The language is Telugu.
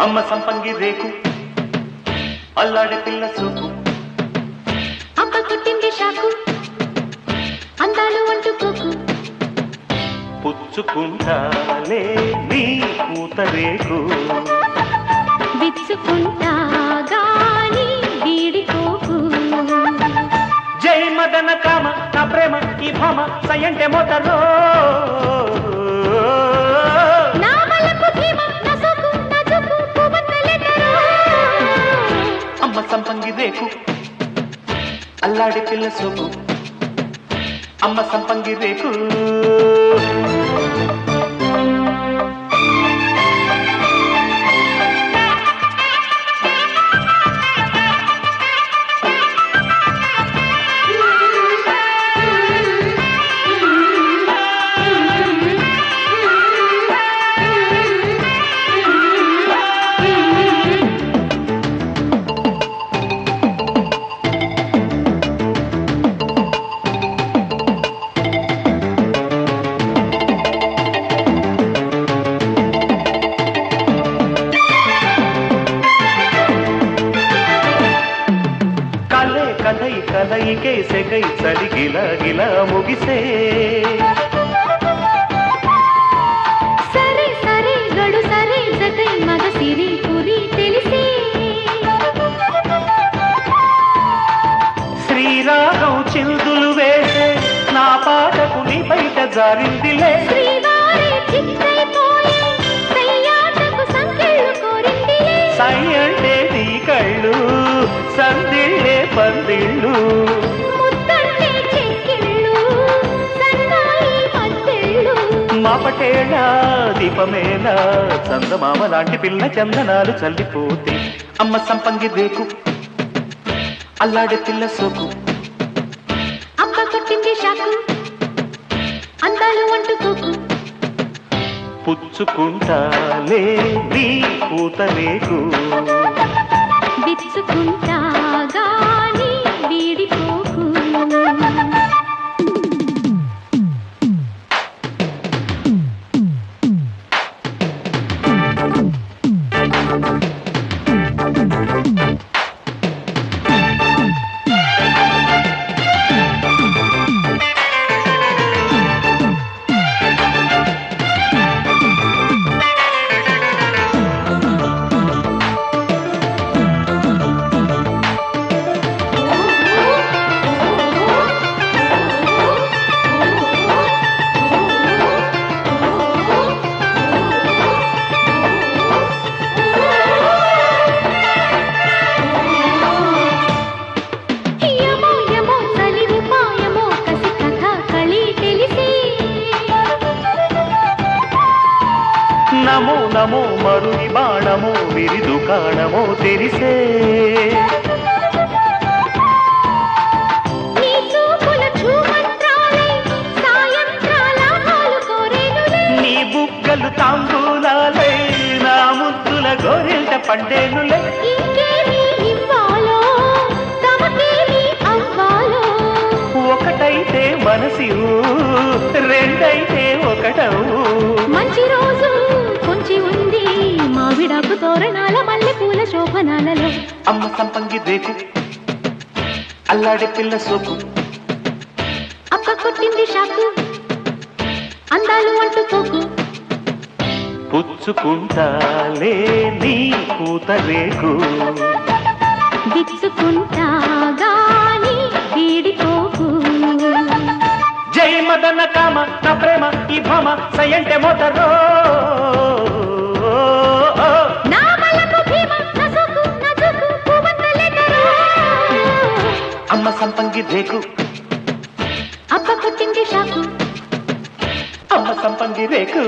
అమ్మ సంపంగి రేకు అల్లాడే పిల్ల సోకు అప్ప కొట్టింది షాకు అందాలు అంటుకోకు పుచ్చుకుంటాలే నీ పూత రేకు విచ్చుకుంటా గాని వీడిపోకు జై మదన కామ నా ప్రేమ ఈ భామ సయంటే మోతలో నా బలపు భీమ నా సోకు నా జుకు పువ్వన్నలెదరో అమ్మ సంపంగి రేకు అల్లాడే పిల్ల సోకు అమ్మ సంపంగి రేకు కలయికే సెగై చలి గిల గిల ముగిసే సరే సరే గడు సరే జగై మగ సిరి పురి తెలిసే శ్రీరాగం చిందులు వేసే నా పాటకు నీ బయట జారిందిలే శ్రీవారి చిత్తైపోయే సయ్యాటకు సంకెళ్ళు కోరిందిలే సై అంటే నీ కళ్ళు సందిళ్ళే పందిళ్ళు ముద్దంటే చెక్కిళ్ళు సన్నాయి మద్దెళ్ళు మాపటేళ దీపమేళ చందమామ లాంటి పిల్ల చందనాలు చల్లిపోతే అమ్మ సంపంగి రేకు అల్లాడే పిల్ల సోకు అప్ప కొట్టింది షాకు అందాలు అంటుకోకు పుచ్చుకుంటాలే నీ పూత రేకు విచ్చుకుంటా గాని వీడిపోకు నమో నమో మరుని బాణమో విరి దుకాణమో తెరిసే నీ చూపుల చూమంత్రాలై సాయంత్రాల పాలు కోరేనులే నీ బుగ్గలు తాంబూలాలై నా ముద్దుల గోరెంట పండేనులే ఇంకేమి ఇవ్వాలో తమకేమి అవ్వాలో ఒకటైతే మనసివు రెండైతే ఒకటవు మంచి రోజు కొంచి ఉంది మావిడాకు తోరణాల మల్లె పూల శోభనాలలో అమ్మ సంపంగి రేకు అల్లాడే పిల్ల సోకు అప్ప కొట్టింది షాకు అందాలు అంటుకోకు పుచ్చుకుంటాలే నీ పూత రేకు విచ్చుకుంటా గాని వీడిపోకు జై మదన కామ నా ప్రేమ ఈ భామ సయంటే మోతరో నా బలపు భీమ నా సోకు నా జుకు పువ్వన్నలెదరో అమ్మ సంపంగి రేకు అప్ప కొట్టింది షాకు అమ్మ సంపంగి రేకు